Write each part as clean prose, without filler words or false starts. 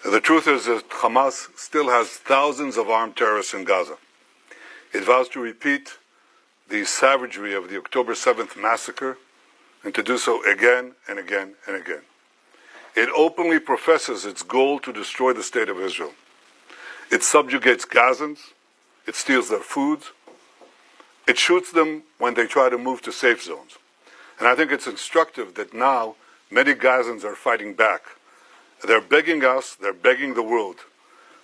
The truth is that Hamas still has thousands of armed terrorists in Gaza. It vows to repeat the savagery of the October 7th massacre and to do so again and again and again. It openly professes its goal to destroy the state of Israel. It subjugates Gazans. It steals their food. It shoots them when they try to move to safe zones. And I think it's instructive that now many Gazans are fighting back. They're begging us, they're begging the world,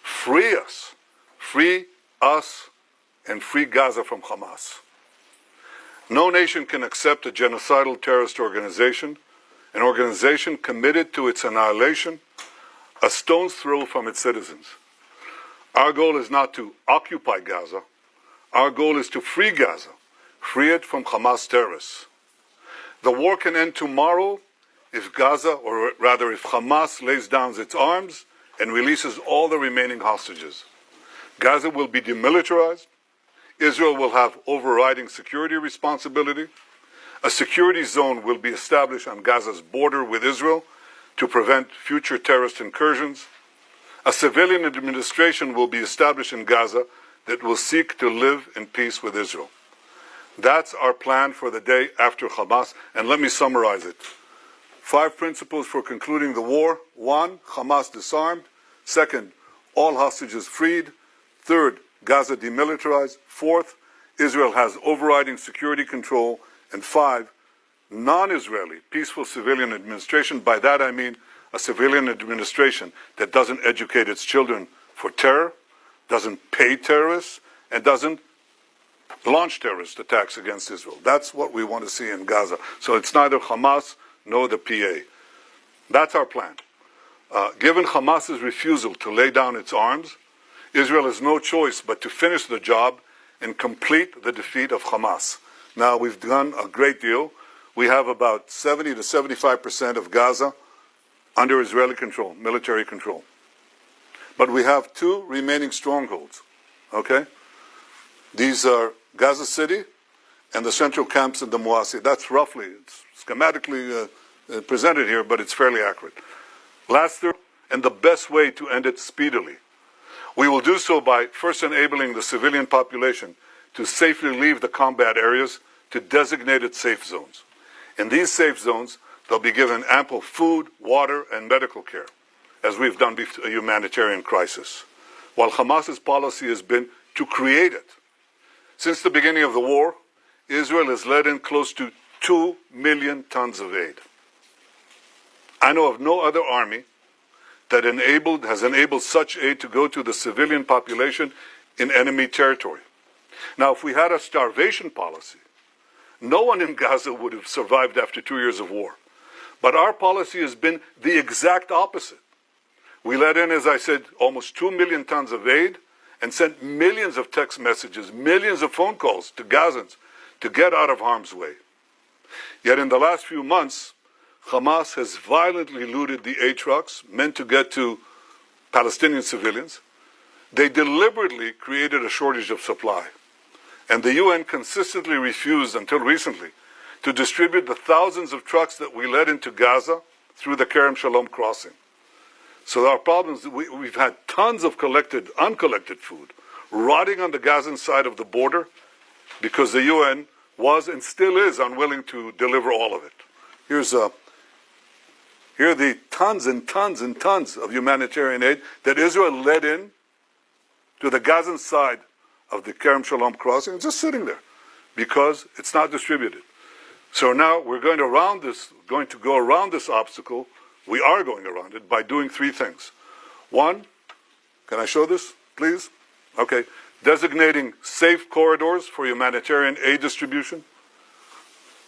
free us, and free Gaza from Hamas. No nation can accept a genocidal terrorist organization, an organization committed to its annihilation, a stone's throw from its citizens. Our goal is not to occupy Gaza. Our goal is to free Gaza, free it from Hamas terrorists. The war can end tomorrow if Gaza, or rather if Hamas lays down its arms and releases all the remaining hostages. Gaza will be demilitarized. Israel will have overriding security responsibility. A security zone will be established on Gaza's border with Israel to prevent future terrorist incursions. A civilian administration will be established in Gaza that will seek to live in peace with Israel. That's our plan for the day after Hamas, and let me summarize it. 5 principles for concluding the war. 1, Hamas disarmed. 2nd, all hostages freed. 3rd, Gaza demilitarized. 4th, Israel has overriding security control. And 5, non-Israeli, peaceful civilian administration. By that I mean a civilian administration that doesn't educate its children for terror, doesn't pay terrorists, and doesn't launch terrorist attacks against Israel. That's what we want to see in Gaza. So it's neither Hamas nor the PA. That's our plan. Given Hamas's refusal to lay down its arms, Israel has no choice but to finish the job and complete the defeat of Hamas. Now, we've done a great deal. We have about 70 to 75% of Gaza under Israeli control, military control. But we have 2 remaining strongholds, okay? These are Gaza City and the central camps in the Muasi. That's roughly, it's schematically presented here, but it's fairly accurate. Last year, and the best way to end it speedily. We will do so by first enabling the civilian population to safely leave the combat areas to designated safe zones. In these safe zones, they'll be given ample food, water, and medical care, as we've done with a humanitarian crisis, while Hamas's policy has been to create it. Since the beginning of the war, Israel has let in close to 2 million tons of aid. I know of no other army that has enabled such aid to go to the civilian population in enemy territory. Now, if we had a starvation policy, no one in Gaza would have survived after 2 years of war. But our policy has been the exact opposite. We let in, as I said, almost 2 million tons of aid and sent millions of text messages, millions of phone calls to Gazans to get out of harm's way. Yet in the last few months, Hamas has violently looted the aid trucks meant to get to Palestinian civilians. They deliberately created a shortage of supply. And the UN consistently refused, until recently, to distribute the thousands of trucks that we led into Gaza through the Kerem Shalom crossing. So our problems, we've had tons of uncollected food rotting on the Gazan side of the border because the UN was and still is unwilling to deliver all of it. Here are the tons and tons and tons of humanitarian aid that Israel led in to the Gazan side of the Kerem Shalom crossing, just sitting there because it's not distributed. So now we're going to go around this obstacle. We are going around it by doing 3 things. 1, can I show this, please? Okay, designating safe corridors for humanitarian aid distribution.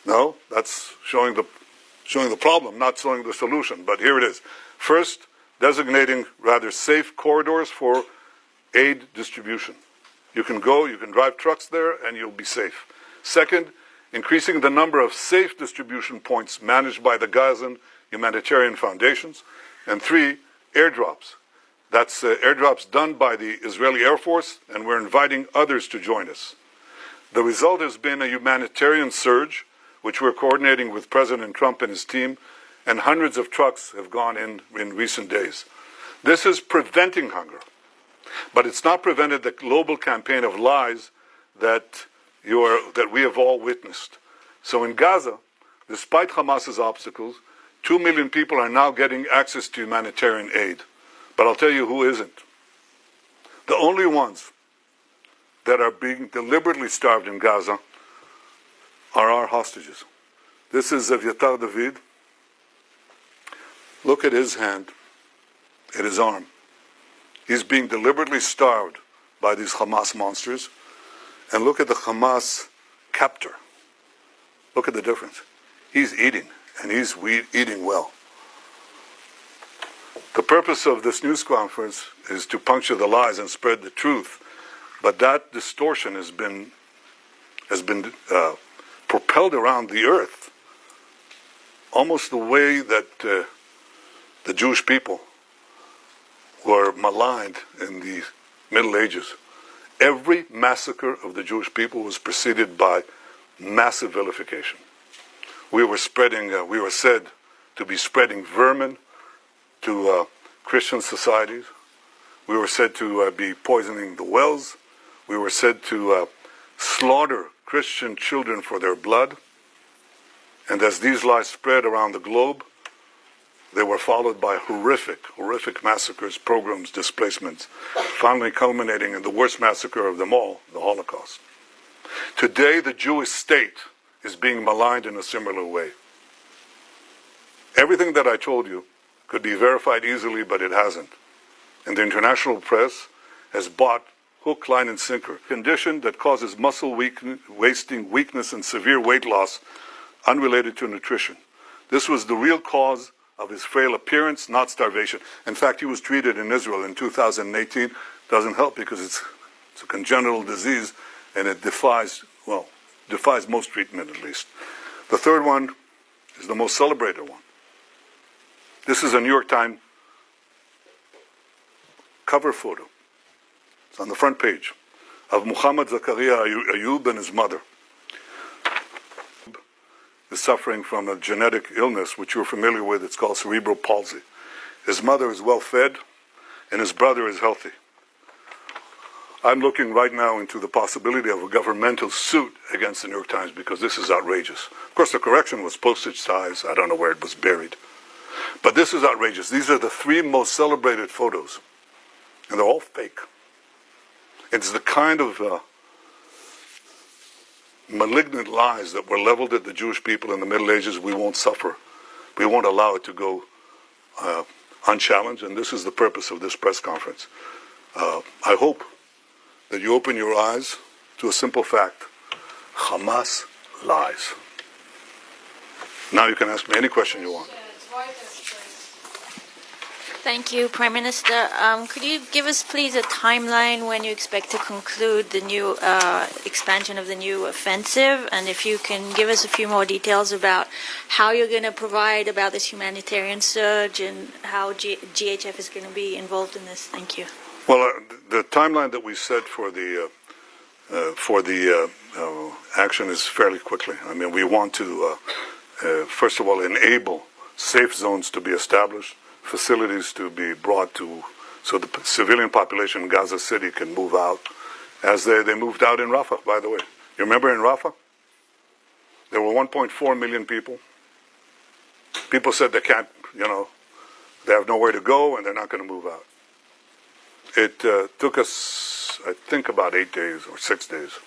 No, that's showing the problem, not showing the solution, but here it is. First, designating rather safe corridors for aid distribution. You can drive trucks there and you'll be safe. Second, increasing the number of safe distribution points managed by the Gazan humanitarian foundations. And 3, airdrops. That's airdrops done by the Israeli Air Force, and we're inviting others to join us. The result has been a humanitarian surge, which we're coordinating with President Trump and his team, and hundreds of trucks have gone in recent days. This is preventing hunger. But it's not prevented the global campaign of lies that we have all witnessed. So in Gaza, despite Hamas's obstacles, 2 million people are now getting access to humanitarian aid. But I'll tell you who isn't. The only ones that are being deliberately starved in Gaza are our hostages. This is Evyatar David. Look at his hand, at his arm. He's being deliberately starved by these Hamas monsters. And look at the Hamas captor. Look at the difference. He's eating, and he's eating well. The purpose of this news conference is to puncture the lies and spread the truth. But that distortion has been propelled around the earth, almost the way that the Jewish people were maligned in the Middle Ages. Every massacre of the Jewish people was preceded by massive vilification. We were said to be spreading vermin to Christian societies. We were said to be poisoning the wells. We were said to slaughter Christian children for their blood. And as these lies spread around the globe, they were followed by horrific massacres, pogroms, displacements, finally culminating in the worst massacre of them all, the Holocaust. Today, the Jewish state is being maligned in a similar way. Everything that I told you could be verified easily, but it hasn't. And the international press has bought hook, line, and sinker. A condition that causes muscle wasting, weakness, and severe weight loss unrelated to nutrition. This was the real cause of his frail appearance, not starvation. In fact, he was treated in Israel in 2018. Doesn't help because it's a congenital disease and it defies most treatment at least. The third one is the most celebrated one. This is a New York Times cover photo. It's on the front page of Muhammad Zakaria Ayub and his mother. Is suffering from a genetic illness which you're familiar with. It's called cerebral palsy. His mother is well fed and his brother is healthy. I'm looking right now into the possibility of a governmental suit against the New York Times because this is outrageous. Of course, the correction was postage size. I don't know where it was buried. But this is outrageous. These are the 3 most celebrated photos. And they're all fake. It's the kind of malignant lies that were leveled at the Jewish people in the Middle Ages. We won't suffer. We won't allow it to go unchallenged, and this is the purpose of this press conference. I hope that you open your eyes to a simple fact. Hamas lies. Now you can ask me any question you want. Thank you, Prime Minister. Could you give us, please, a timeline when you expect to conclude the new expansion of the new offensive? And if you can give us a few more details about how you're going to provide about this humanitarian surge and how GHF is going to be involved in this. Thank you. Well, the timeline that we set for the action is fairly quickly. I mean, we want to, first of all, enable safe zones to be established, facilities to be brought to, so the civilian population in Gaza City can move out, as they moved out in Rafah, by the way. You remember in Rafah? There were 1.4 million people. People said they can't, they have nowhere to go and they're not going to move out. It took us, I think, about 8 days or 6 days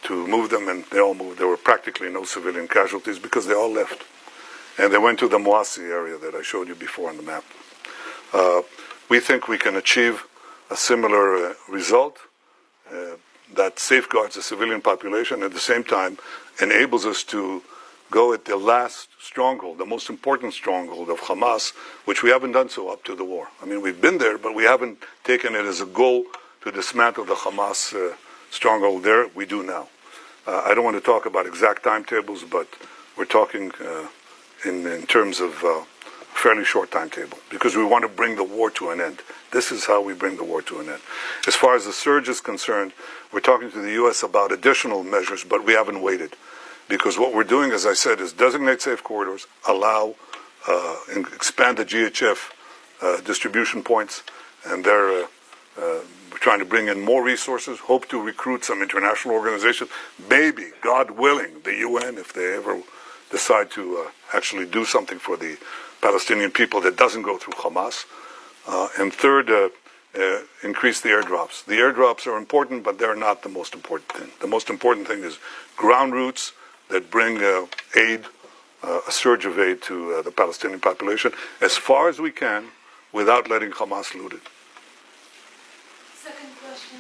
to move them, and they all moved. There were practically no civilian casualties because they all left. And they went to the Moasi area that I showed you before on the map. We think we can achieve a similar result that safeguards the civilian population, at the same time enables us to go at the last stronghold, the most important stronghold of Hamas, which we haven't done so up to the war. I mean, we've been there, but we haven't taken it as a goal to dismantle the Hamas stronghold there. We do now. I don't want to talk about exact timetables, but we're talking in terms of a fairly short timetable, because we want to bring the war to an end. This is how we bring the war to an end. As far as the surge is concerned, we're talking to the U.S. about additional measures, but we haven't waited. Because what we're doing, as I said, is designate safe corridors, allow, and expand the GHF distribution points, and they're trying to bring in more resources, hope to recruit some international organizations, maybe, God willing, the UN, if they ever decide to actually do something for the Palestinian people that doesn't go through Hamas. And third, increase the airdrops. The airdrops are important, but they're not the most important thing. The most important thing is ground routes that bring aid, a surge of aid to the Palestinian population as far as we can without letting Hamas loot it. Second question,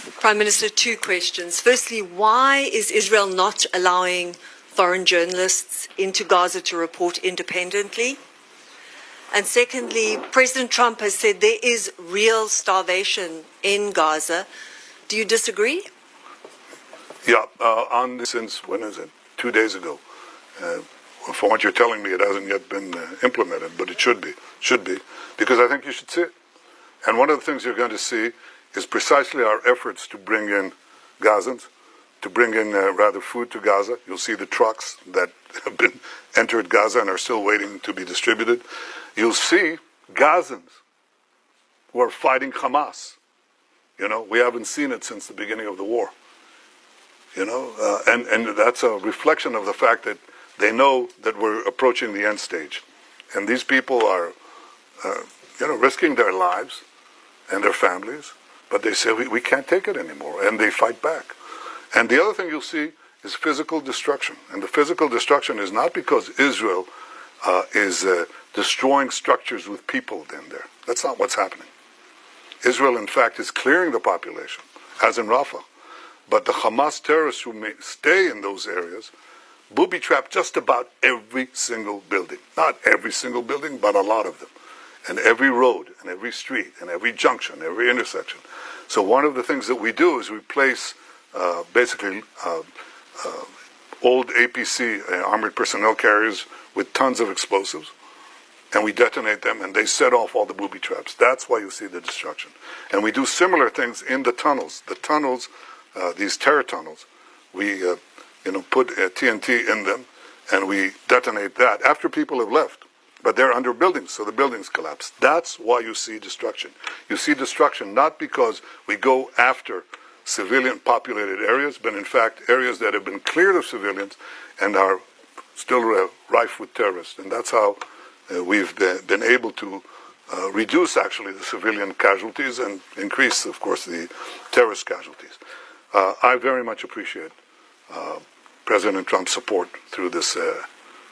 CBS. Prime Minister, two questions. Firstly, why is Israel not allowing foreign journalists into Gaza to report independently? And secondly, President Trump has said there is real starvation in Gaza. Do you disagree? Yeah, since, when is it? 2 days ago. From what you're telling me, it hasn't yet been implemented, but it should be, because I think you should see it. And one of the things you're going to see is precisely our efforts to bring in Gazans, to bring in food to Gaza. You'll see the trucks that have been entered Gaza and are still waiting to be distributed. You'll see Gazans who are fighting Hamas. We haven't seen it since the beginning of the war. And that's a reflection of the fact that they know that we're approaching the end stage. And these people are, risking their lives and their families, but they say, we can't take it anymore, and they fight back. And the other thing you'll see is physical destruction. And the physical destruction is not because Israel is destroying structures with people in there. That's not what's happening. Israel, in fact, is clearing the population, as in Rafah. But the Hamas terrorists who may stay in those areas booby-trap just about every single building. Not every single building, but a lot of them. And every road, and every street, and every junction, every intersection. So one of the things that we do is replace old APC, armored personnel carriers, with tons of explosives. And we detonate them, and they set off all the booby traps. That's why you see the destruction. And we do similar things in the tunnels. The tunnels, these terror tunnels, we put TNT in them, and we detonate that after people have left. But they're under buildings, so the buildings collapse. That's why you see destruction. You see destruction not because we go after civilian populated areas, but in fact areas that have been cleared of civilians and are still rife with terrorists. And that's how we've been able to reduce actually the civilian casualties and increase, of course, the terrorist casualties. I very much appreciate President Trump's support through this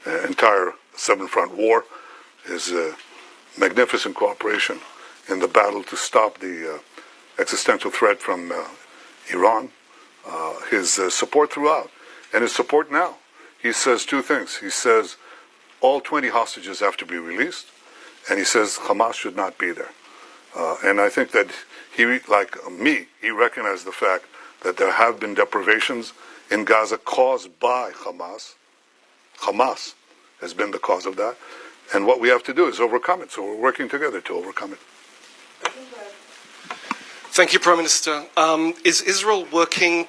entire seven-front war, his magnificent cooperation in the battle to stop the existential threat from Iran, his support throughout, and his support now. He says two things. He says all 20 hostages have to be released, and he says Hamas should not be there. And I think that he, like me, he recognized the fact that there have been deprivations in Gaza caused by Hamas. Hamas has been the cause of that. And what we have to do is overcome it. So we're working together to overcome it. Thank you, Prime Minister. Is Israel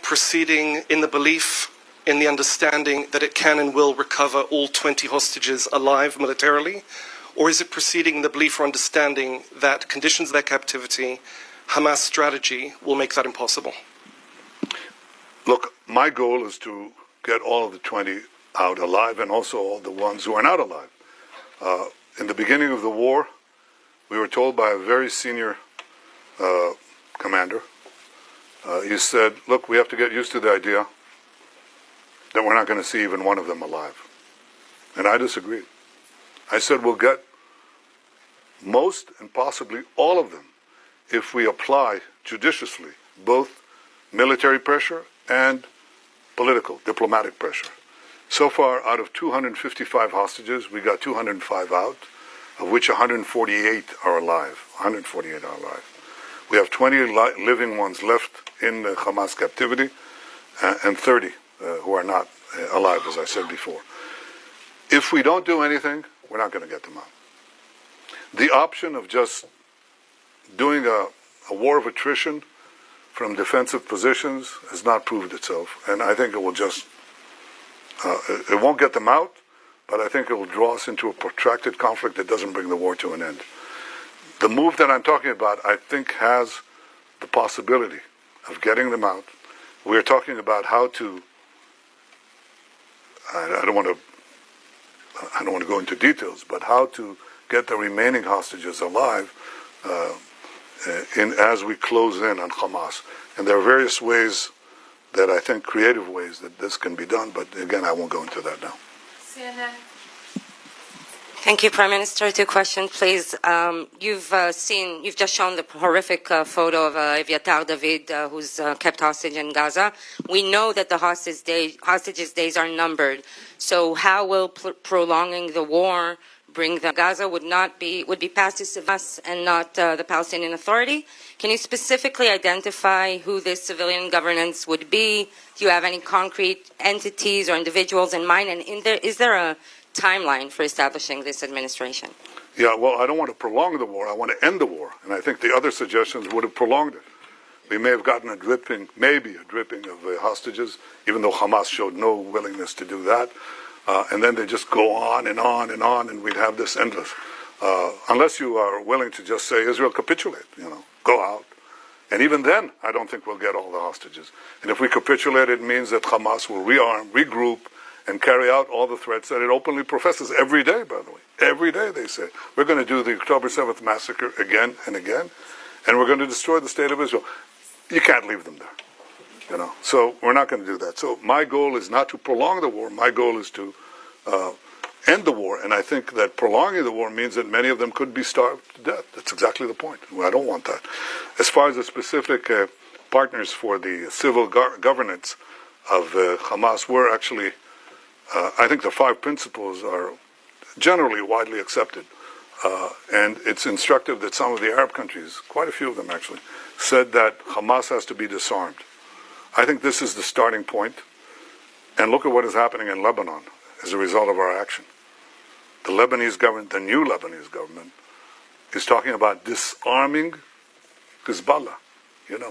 proceeding in the belief, in the understanding that it can and will recover all 20 hostages alive militarily? Or is it proceeding in the belief or understanding that conditions of their captivity, Hamas strategy, will make that impossible? Look, my goal is to get all of the 20 out alive, and also all the ones who are not alive. In the beginning of the war, we were told by a very senior commander, he said, look, we have to get used to the idea that we're not going to see even one of them alive. And I disagreed. I said we'll get most and possibly all of them if we apply judiciously both military pressure and political, diplomatic pressure. So far, out of 255 hostages, we got 205 out, of which 148 are alive. 148 are alive. We have 20 living ones left in Hamas captivity, and 30 who are not alive, as I said before. If we don't do anything, we're not going to get them out. The option of just doing a war of attrition from defensive positions has not proved itself, and I think it will just it won't get them out, but I think it will draw us into a protracted conflict that doesn't bring the war to an end. The move that I'm talking about, I think, has the possibility of getting them out. We're talking about how to, I don't want to go into details, but how to get the remaining hostages alive as we close in on Hamas. And there are various ways that I think, creative ways, that this can be done, but again, I won't go into that now. Thank you, Prime Minister. 2 questions, please. You've just shown the horrific photo of Eviatar David, who's kept hostage in Gaza. We know that the hostages' days are numbered. So, how will prolonging the war bring them? Gaza would be passed to civilians and not the Palestinian Authority. Can you specifically identify who this civilian governance would be? Do you have any concrete entities or individuals in mind? And is there a timeline for establishing this administration? Yeah, well, I don't want to prolong the war. I want to end the war. And I think the other suggestions would have prolonged it. We may have gotten maybe a dripping of hostages, even though Hamas showed no willingness to do that. And then they just go on and on and on, and we'd have this endless. Unless you are willing to just say, Israel, capitulate, go out. And even then, I don't think we'll get all the hostages. And if we capitulate, it means that Hamas will rearm, regroup, and carry out all the threats that it openly professes every day, by the way. Every day they say, we're going to do the October 7th massacre again and again, and we're going to destroy the state of Israel. You can't leave them there, So we're not going to do that. So my goal is not to prolong the war. My goal is to end the war, and I think that prolonging the war means that many of them could be starved to death. That's exactly the point. I don't want that. As far as the specific partners for the civil governance of Hamas, we're actually, I think the 5 principles are generally widely accepted. And it's instructive that some of the Arab countries, quite a few of them actually, said that Hamas has to be disarmed. I think this is the starting point. And look at what is happening in Lebanon as a result of our action. The Lebanese government, the new Lebanese government, is talking about disarming Hezbollah.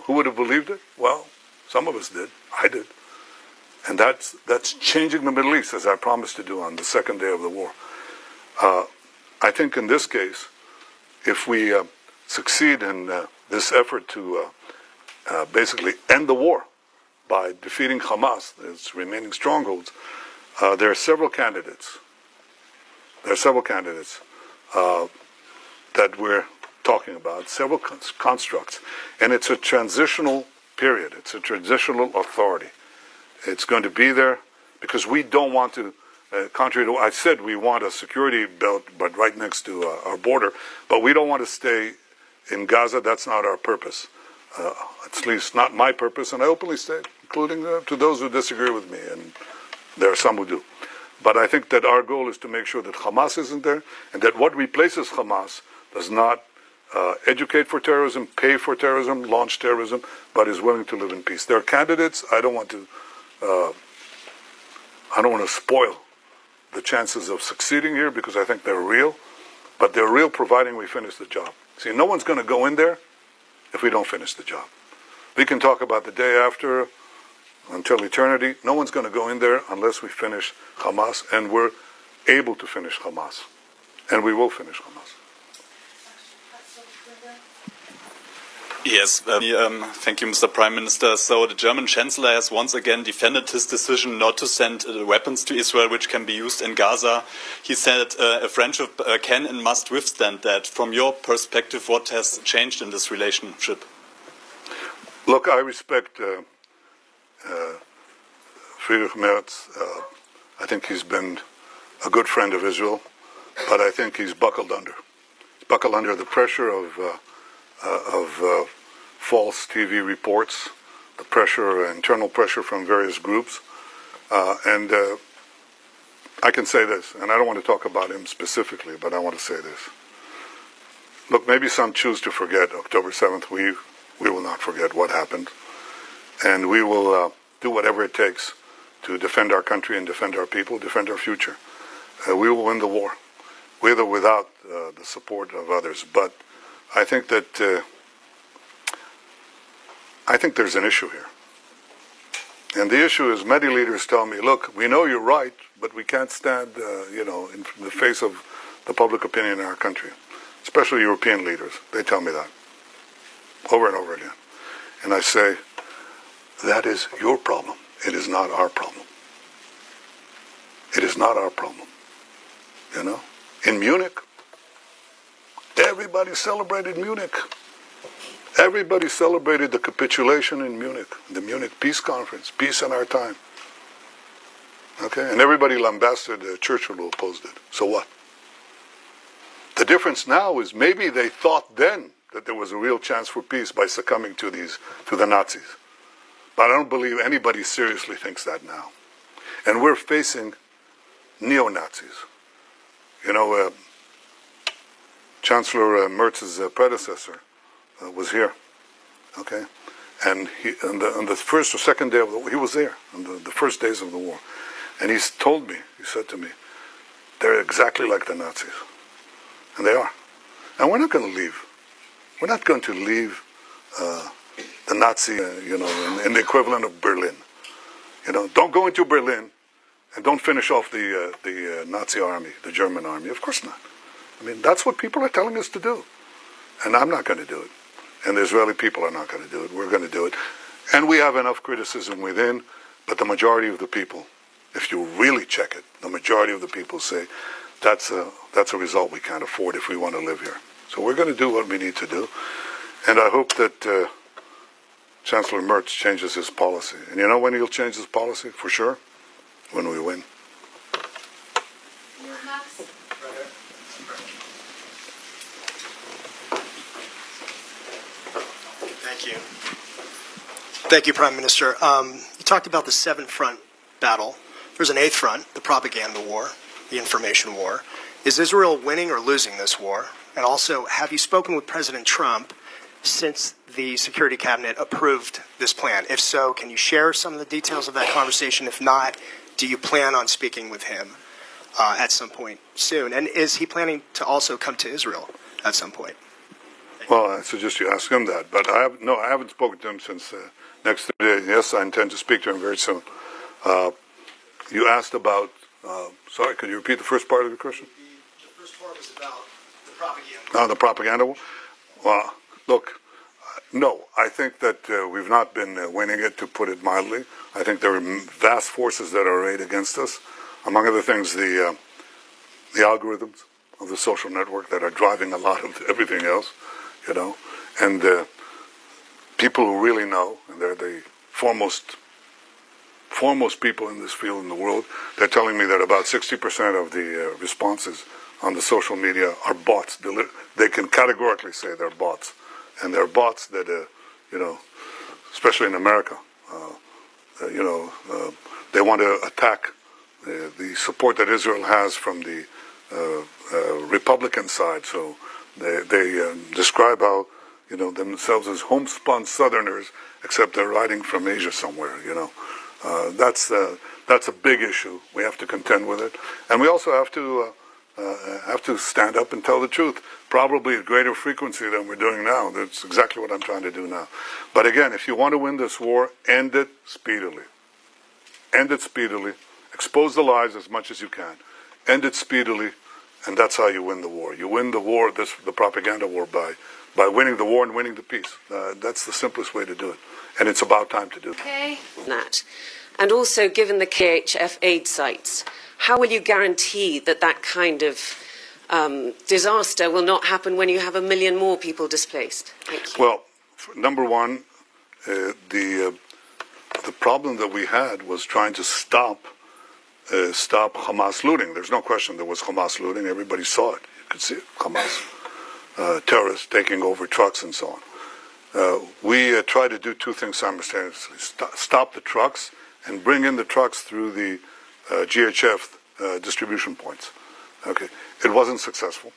Who would have believed it? Well, some of us did. I did. And that's changing the Middle East, as I promised to do on the second day of the war. I think in this case, if we succeed in this effort to basically end the war by defeating Hamas, its remaining strongholds, there are several candidates. That we're talking about, several constructs. And it's a transitional period. It's a transitional authority. It's going to be there because we don't want to, contrary to what I said, we want a security belt, but right next to our border. But we don't want to stay in Gaza. That's not our purpose. At least not my purpose. And I openly state, including to those who disagree with me. And there are some who do. But I think that our goal is to make sure that Hamas isn't there, and that what replaces Hamas does not educate for terrorism, pay for terrorism, launch terrorism, but is willing to live in peace. There are candidates. I don't want to spoil the chances of succeeding here because I think they're real, but they're real providing we finish the job. See, no one's going to go in there if we don't finish the job. We can talk about the day after, until eternity. No one's going to go in there unless we finish Hamas, and we're able to finish Hamas. And we will finish Hamas. Yes, thank you, Mr. Prime Minister. So the German Chancellor has once again defended his decision not to send weapons to Israel, which can be used in Gaza. He said a friendship can and must withstand that. From your perspective, what has changed in this relationship? Look, I respect Friedrich Merz. I think he's been a good friend of Israel, but I think he's buckled under. He's buckled under the pressure of false TV reports, the pressure, internal pressure from various groups. And I can say this, and I don't want to talk about him specifically, but I want to say this. Look, maybe some choose to forget October 7th. We will not forget what happened. And we will do whatever it takes to defend our country and defend our people, defend our future. We will win the war, with or without the support of others. But I think that there's an issue here. And the issue is many leaders tell me, look, we know you're right, but we can't stand, in the face of the public opinion in our country, especially European leaders. They tell me that over and over again. And I say, that is your problem. It is not our problem. It is not our problem. In Munich, everybody celebrated Munich. Everybody celebrated the capitulation in Munich, the Munich Peace Conference, peace in our time. Okay? And everybody lambasted Churchill who opposed it. So what? The difference now is maybe they thought then that there was a real chance for peace by succumbing to the Nazis. But I don't believe anybody seriously thinks that now. And we're facing neo-Nazis. Chancellor Merz's predecessor was here, okay? And on the first or second day of the war, he was there, on the first days of the war. And he said to me, they're exactly like the Nazis. And they are. And we're not going to leave. We're not going to leave the Nazi, in the equivalent of Berlin. Don't go into Berlin and don't finish off the Nazi army, the German army. Of course not. I mean, that's what people are telling us to do. And I'm not going to do it. And the Israeli people are not going to do it. We're going to do it. And we have enough criticism within, but the majority of the people, if you really check it, the majority of the people say, that's a result we can't afford if we want to live here. So we're going to do what we need to do. And I hope that Chancellor Merz changes his policy. And you know when he'll change his policy, for sure? When we win. Thank you. Thank you, Prime Minister. You talked about the 7-front battle. There's an 8th front, the propaganda war, the information war. Is Israel winning or losing this war? And also, have you spoken with President Trump since the Security Cabinet approved this plan? If so, can you share some of the details of that conversation? If not, do you plan on speaking with him at some point soon? And is he planning to also come to Israel at some point? Well, I suggest you ask him that. But I haven't spoken to him since next day. Yes, I intend to speak to him very soon. You asked about, sorry, could you repeat the first part of the question? The first part was about the propaganda. The propaganda? Well, look, no, I think that we've not been winning it, to put it mildly. I think there are vast forces that are arrayed against us. Among other things, the algorithms of the social network that are driving a lot of everything else, and people who really know, and they're the foremost people in this field in the world, they're telling me that about 60% of the responses on the social media are bots. They can categorically say they're bots. And they're bots that, especially in America, they want to attack the support that Israel has from the Republican side. So they describe how, themselves as homespun Southerners, except they're riding from Asia somewhere, That's a big issue. We have to contend with it. And we also have to stand up and tell the truth, probably at greater frequency than we're doing now. That's exactly what I'm trying to do now. But again, if you want to win this war, end it speedily. End it speedily. Expose the lies as much as you can. End it speedily, and that's how you win the war. You win the war, the propaganda war, by winning the war and winning the peace. That's the simplest way to do it. And it's about time to do it. Okay. That. And also, given the KHF aid sites, how will you guarantee that kind of disaster will not happen when you have 1 million more people displaced? Thank you. Well, number one, the problem that we had was trying to stop Hamas looting. There's no question there was Hamas looting. Everybody saw it. You could see it. Hamas terrorists taking over trucks and so on. We tried to do two things simultaneously: stop the trucks and bring in the trucks through the GHF distribution points. Okay, it wasn't successful,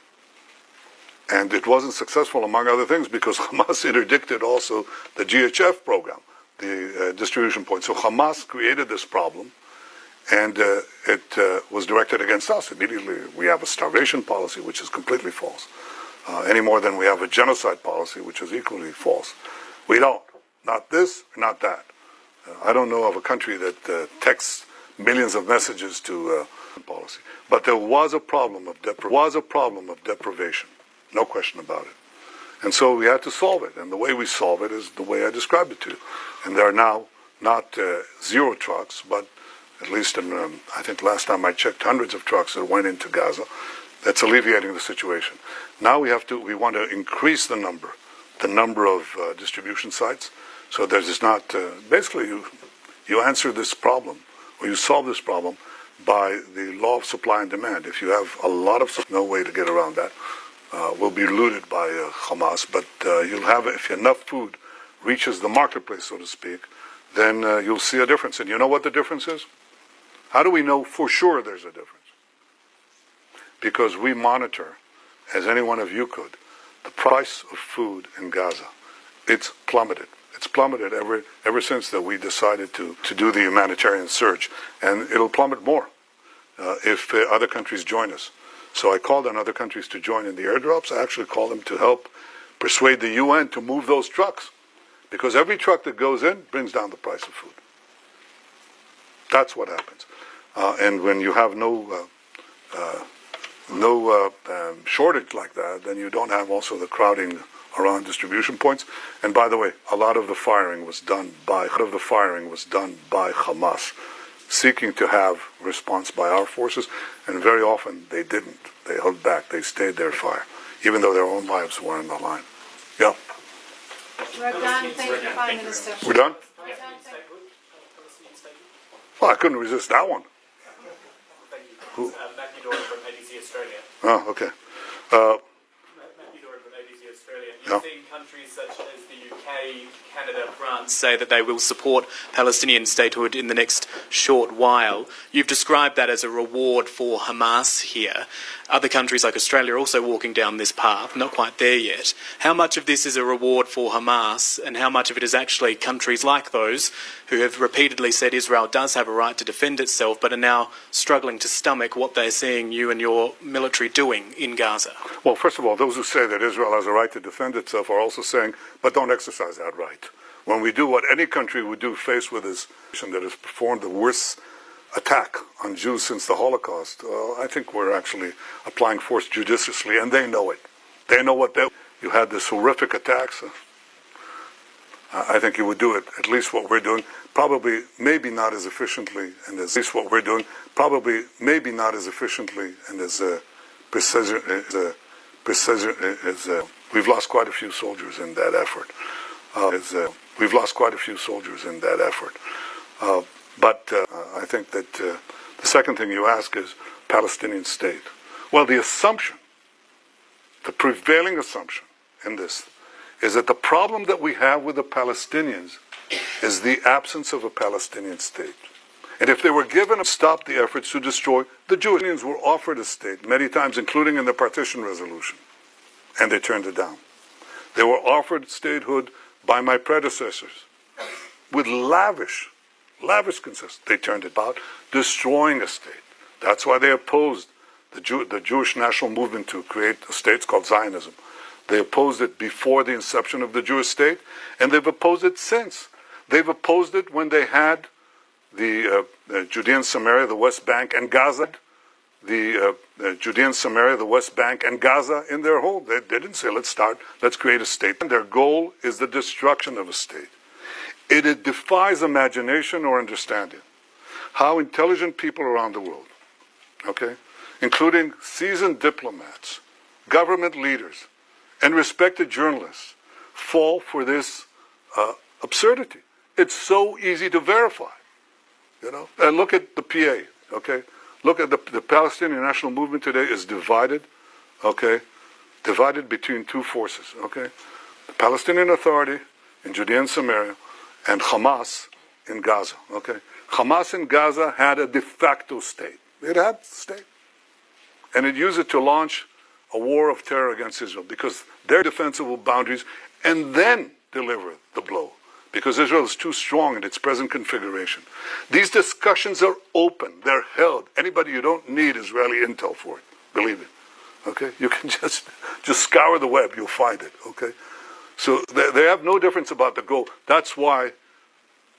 and it wasn't successful among other things because Hamas interdicted also the GHF program, the distribution point. So Hamas created this problem, and it was directed against us. Immediately, we have a starvation policy, which is completely false. Any more than we have a genocide policy, which is equally false. We don't. Not this, not that. I don't know of a country that texts millions of messages to policy. But there was a problem of deprivation, no question about it. And so we had to solve it. And the way we solve it is the way I described it to you. And there are now not zero trucks, but at least in, I think last time I checked, hundreds of trucks that went into Gaza. That's alleviating the situation. Now we want to increase the number of distribution sites. So there's just not, basically you answer this problem, or you solve this problem by the law of supply and demand. If you have a lot of, no way to get around that, will be looted by Hamas, but you'll have, if enough food reaches the marketplace, so to speak, then you'll see a difference. And you know what the difference is? How do we know for sure there's a difference? Because we monitor, as any one of you could, the price of food in Gaza. It's plummeted. It's plummeted ever since that we decided to do the humanitarian surge. And it'll plummet more if other countries join us. So I called on other countries to join in the airdrops. I actually called them to help persuade the UN to move those trucks. Because every truck that goes in brings down the price of food. That's what happens. And when you have no shortage like that, then you don't have also the crowding around distribution points. And by the way, a lot of the firing was done by Hamas, seeking to have response by our forces, and very often they didn't. They held back. They stayed their fire, even though their own lives were on the line. Yeah. We're done. Thank you, Prime Minister. We're done? Well, I couldn't resist that one. Who? Matthew Doran from ABC Australia. Oh, okay. Matthew Doran from ABC Australia. You've Yeah. seen countries such as the UK, Canada, France say that they will support Palestinian statehood in the next short while. You've described that as a reward for Hamas here. Other countries like Australia are also walking down this path, not quite there yet. How much of this is a reward for Hamas, and how much of it is actually countries like those who have repeatedly said Israel does have a right to defend itself, but are now struggling to stomach what they're seeing you and your military doing in Gaza? Well, first of all, those who say that Israel has a right to defend itself are also saying, but don't exercise that right. When we do what any country would do faced with this nation that has performed the worst attack on Jews since the Holocaust, I think we're actually applying force judiciously, and they know it. They know what you had this horrific attacks. I think you would do it, at least what we're doing, probably maybe not as efficiently, and as least what we're doing, probably maybe not as efficiently and as precision as we've lost quite a few soldiers in that effort. We've lost quite a few soldiers in that effort. But I think that the second thing you ask is Palestinian state. Well, the assumption, the prevailing assumption in this, is that the problem that we have with the Palestinians is the absence of a Palestinian state. And if they were given to stop the efforts to destroy, the Jews were offered a state many times, including in the partition resolution, and they turned it down. They were offered statehood by my predecessors with lavish concessions. They turned it about, destroying a state. That's why they opposed the Jewish national movement to create a state called Zionism. They opposed it before the inception of the Jewish state, and they've opposed it since. They've opposed it when they had the Judean Samaria, the West Bank, and Gaza, the Judean Samaria, the West Bank, and Gaza in their hold. They didn't say, let's create a state. And their goal is the destruction of a state. It defies imagination or understanding how intelligent people around the world, okay, including seasoned diplomats, government leaders, and respected journalists, fall for this absurdity. It's so easy to verify, you know. And look at the PA, okay. Look at the Palestinian national movement today is divided, okay, divided between two forces, okay. The Palestinian Authority in Judea and Samaria, and Hamas in Gaza, okay. Hamas in Gaza had a de facto state. It had a state. And it used it to launch a war of terror against Israel because their defensible boundaries, and then deliver the blow because Israel is too strong in its present configuration. These discussions are open. They're held. Anybody, you don't need Israeli intel for it. Believe me. Okay? You can just scour the web. You'll find it. Okay? So they have no difference about the goal. That's why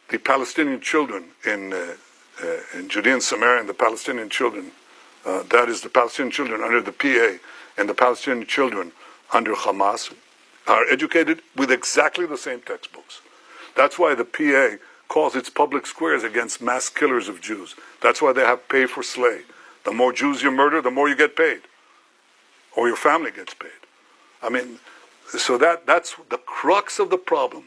the Palestinian children in in Judea and Samaria and the Palestinian children, that is the Palestinian children under the PA and the Palestinian children under Hamas, are educated with exactly the same textbooks. That's why the PA calls its public squares against mass killers of Jews. That's why they have pay for slay. The more Jews you murder, the more you get paid, or your family gets paid. I mean, so that's the crux of the problem.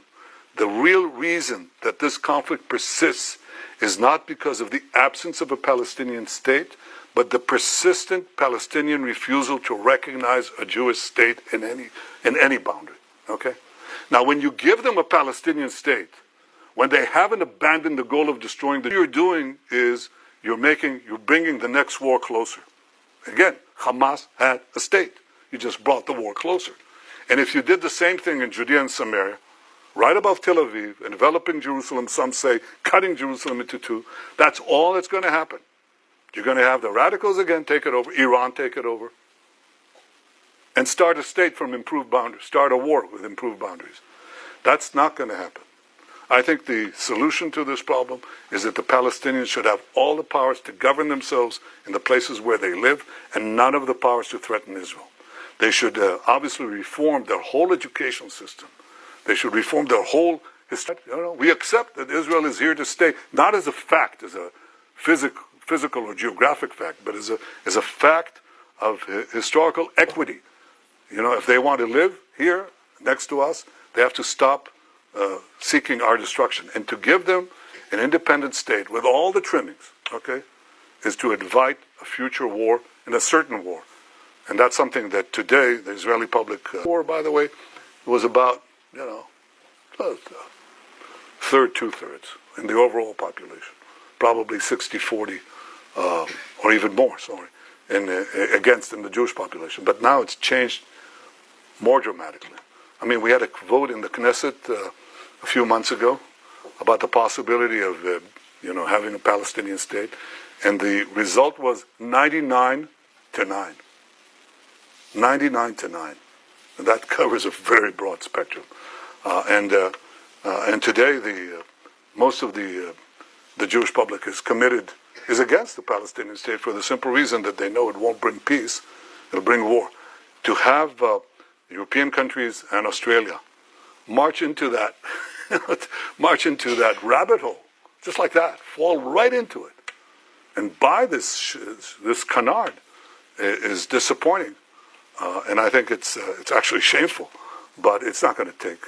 The real reason that this conflict persists is not because of the absence of a Palestinian state, but the persistent Palestinian refusal to recognize a Jewish state in any boundary. Okay? Now, when you give them a Palestinian state, when they haven't abandoned the goal of destroying, what you're doing is you're bringing the next war closer. Again, Hamas had a state. You just brought the war closer. And if you did the same thing in Judea and Samaria, right above Tel Aviv, enveloping Jerusalem, some say cutting Jerusalem into two, that's all that's going to happen. You're going to have the radicals again take it over, Iran take it over, and start a state from improved boundaries, start a war with improved boundaries. That's not going to happen. I think the solution to this problem is that the Palestinians should have all the powers to govern themselves in the places where they live and none of the powers to threaten Israel. They should obviously reform their whole education system. They should reform their whole history. We accept that Israel is here to stay, not as a fact, as a physical or geographic fact, but as a fact of historical equity. If they want to live here next to us, they have to stop seeking our destruction. And to give them an independent state with all the trimmings, okay, is to invite a future war and a certain war. And that's something that today the Israeli public war, by the way, was about, two-thirds in the overall population. Probably 60-40, or even more, in the Jewish population. But now it's changed more dramatically. I mean, we had a vote in the Knesset a few months ago about the possibility of, having a Palestinian state, and the result was 99-9. 99-9. And that covers a very broad spectrum. And today, most of the Jewish public is against the Palestinian state for the simple reason that they know it won't bring peace, it'll bring war. To have European countries and Australia march into that rabbit hole, just like that, fall right into it, and buy this canard is disappointing. And I think it's actually shameful, but it's not going to take